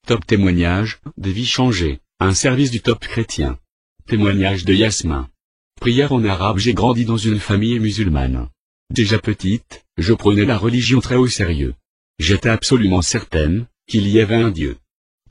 Top témoignage, des vies changées, un service du Top chrétien. Témoignage de Yasmin. Prière en arabe. J'ai grandi dans une famille musulmane. Déjà petite, je prenais la religion très au sérieux. J'étais absolument certaine qu'il y avait un Dieu.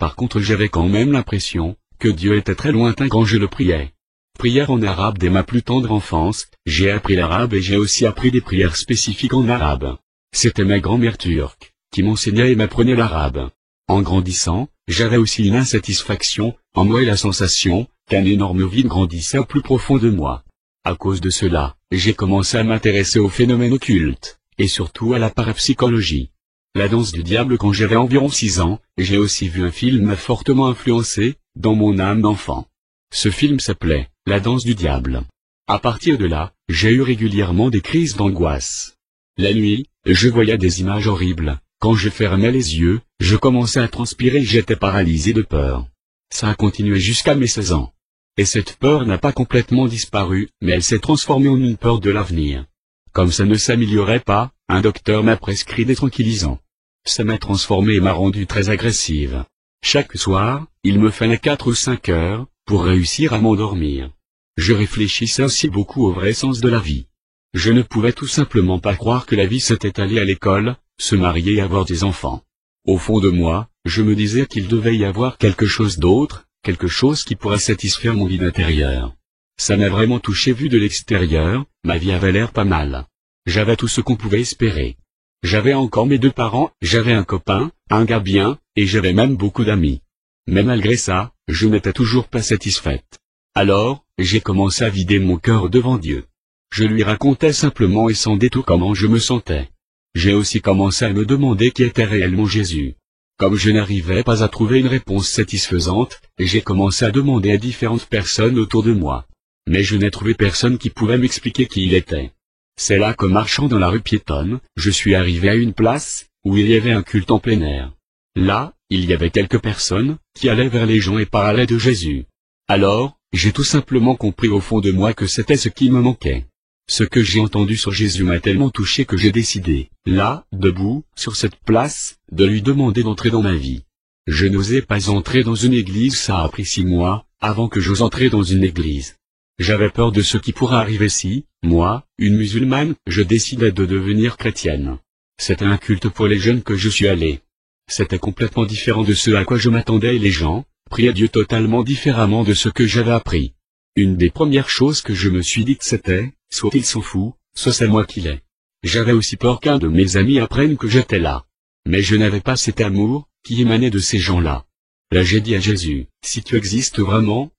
Par contre, j'avais quand même l'impression que Dieu était très lointain quand je le priais. Prière en arabe. Dès ma plus tendre enfance, j'ai appris l'arabe et j'ai aussi appris des prières spécifiques en arabe. C'était ma grand-mère turque qui m'enseignait et m'apprenait l'arabe. En grandissant, j'avais aussi une insatisfaction en moi et la sensation qu'un énorme vide grandissait au plus profond de moi. À cause de cela, j'ai commencé à m'intéresser aux phénomènes occultes, et surtout à la parapsychologie. La danse du diable. Quand j'avais environ 6 ans, j'ai aussi vu un film m'a fortement influencé dans mon âme d'enfant. Ce film s'appelait La danse du diable. À partir de là, j'ai eu régulièrement des crises d'angoisse. La nuit, je voyais des images horribles. Quand je fermais les yeux, je commençais à transpirer et j'étais paralysé de peur. Ça a continué jusqu'à mes 16 ans. Et cette peur n'a pas complètement disparu, mais elle s'est transformée en une peur de l'avenir. Comme ça ne s'améliorait pas, un docteur m'a prescrit des tranquillisants. Ça m'a transformé et m'a rendu très agressive. Chaque soir, il me fallait 4 ou 5 heures pour réussir à m'endormir. Je réfléchissais aussi beaucoup au vrai sens de la vie. Je ne pouvais tout simplement pas croire que la vie s'était allée à l'école, se marier et avoir des enfants. Au fond de moi, je me disais qu'il devait y avoir quelque chose d'autre, quelque chose qui pourrait satisfaire mon vide intérieur. Ça m'a vraiment touché. Vu de l'extérieur, ma vie avait l'air pas mal. J'avais tout ce qu'on pouvait espérer. J'avais encore mes 2 parents, j'avais un copain, un gars bien, et j'avais même beaucoup d'amis. Mais malgré ça, je n'étais toujours pas satisfaite. Alors, j'ai commencé à vider mon cœur devant Dieu. Je lui racontais simplement et sans détour comment je me sentais. J'ai aussi commencé à me demander qui était réellement Jésus. Comme je n'arrivais pas à trouver une réponse satisfaisante, j'ai commencé à demander à différentes personnes autour de moi. Mais je n'ai trouvé personne qui pouvait m'expliquer qui il était. C'est là que, marchant dans la rue piétonne, je suis arrivé à une place où il y avait un culte en plein air. Là, il y avait quelques personnes qui allaient vers les gens et parlaient de Jésus. Alors, j'ai tout simplement compris au fond de moi que c'était ce qui me manquait. Ce que j'ai entendu sur Jésus m'a tellement touché que j'ai décidé, là, debout, sur cette place, de lui demander d'entrer dans ma vie. Je n'osais pas entrer dans une église. Ça a pris 6 mois, avant que j'ose entrer dans une église. J'avais peur de ce qui pourrait arriver si, moi, une musulmane, je décidais de devenir chrétienne. C'était un culte pour les jeunes que je suis allé. C'était complètement différent de ce à quoi je m'attendais et les gens priaient Dieu totalement différemment de ce que j'avais appris. Une des premières choses que je me suis dites c'était, soit il s'en fout, soit c'est moi qui l'ai. J'avais aussi peur qu'un de mes amis apprenne que j'étais là. Mais je n'avais pas cet amour qui émanait de ces gens-là. Là j'ai dit à Jésus, si tu existes vraiment,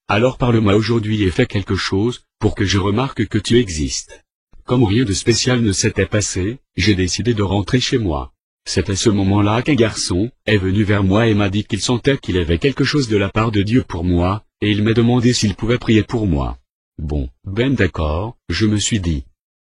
alors parle-moi aujourd'hui et fais quelque chose pour que je remarque que tu existes. Comme rien de spécial ne s'était passé, j'ai décidé de rentrer chez moi. C'est à ce moment-là qu'un garçon est venu vers moi et m'a dit qu'il sentait qu'il avait quelque chose de la part de Dieu pour moi, et il m'a demandé s'il pouvait prier pour moi. Bon, d'accord, je me suis dit.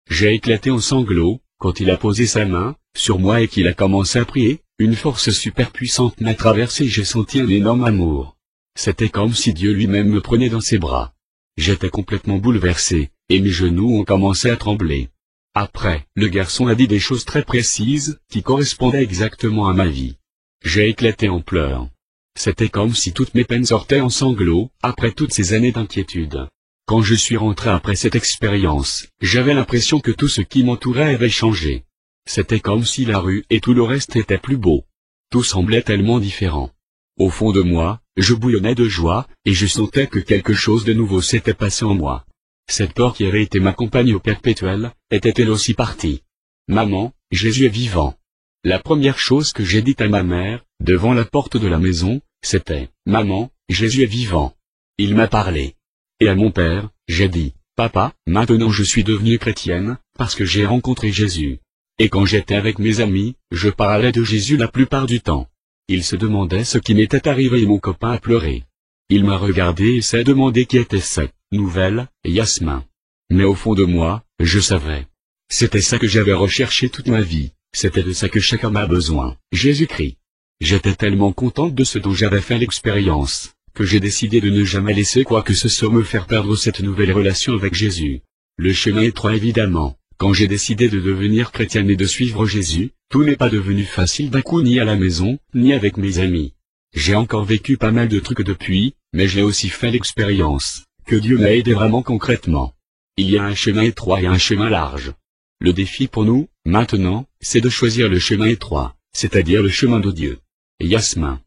J'ai éclaté en sanglots quand il a posé sa main sur moi et qu'il a commencé à prier. Une force super puissante m'a traversé et j'ai senti un énorme amour. C'était comme si Dieu lui-même me prenait dans ses bras. J'étais complètement bouleversé, et mes genoux ont commencé à trembler. Après, le garçon a dit des choses très précises qui correspondaient exactement à ma vie. J'ai éclaté en pleurs. C'était comme si toutes mes peines sortaient en sanglots, après toutes ces années d'inquiétude. Quand je suis rentré après cette expérience, j'avais l'impression que tout ce qui m'entourait avait changé. C'était comme si la rue et tout le reste était plus beau. Tout semblait tellement différent. Au fond de moi, je bouillonnais de joie, et je sentais que quelque chose de nouveau s'était passé en moi. Cette peur qui avait été ma compagne au perpétuel, était elle aussi partie. Maman, Jésus est vivant. La première chose que j'ai dite à ma mère, devant la porte de la maison, c'était, Maman, Jésus est vivant. Il m'a parlé. Et à mon père, j'ai dit, Papa, maintenant je suis devenue chrétienne, parce que j'ai rencontré Jésus. Et quand j'étais avec mes amis, je parlais de Jésus la plupart du temps. Il se demandait ce qui m'était arrivé et mon copain a pleuré. Il m'a regardé et s'est demandé qui était cette nouvelle Yasmin. Mais au fond de moi, je savais. C'était ça que j'avais recherché toute ma vie, c'était de ça que chacun a besoin, Jésus-Christ. J'étais tellement contente de ce dont j'avais fait l'expérience, que j'ai décidé de ne jamais laisser quoi que ce soit me faire perdre cette nouvelle relation avec Jésus. Le chemin étroit évidemment. Quand j'ai décidé de devenir chrétienne et de suivre Jésus, tout n'est pas devenu facile d'un coup ni à la maison, ni avec mes amis. J'ai encore vécu pas mal de trucs depuis, mais j'ai aussi fait l'expérience que Dieu m'a aidé vraiment concrètement. Il y a un chemin étroit et un chemin large. Le défi pour nous, maintenant, c'est de choisir le chemin étroit, c'est-à-dire le chemin de Dieu. Yasmin.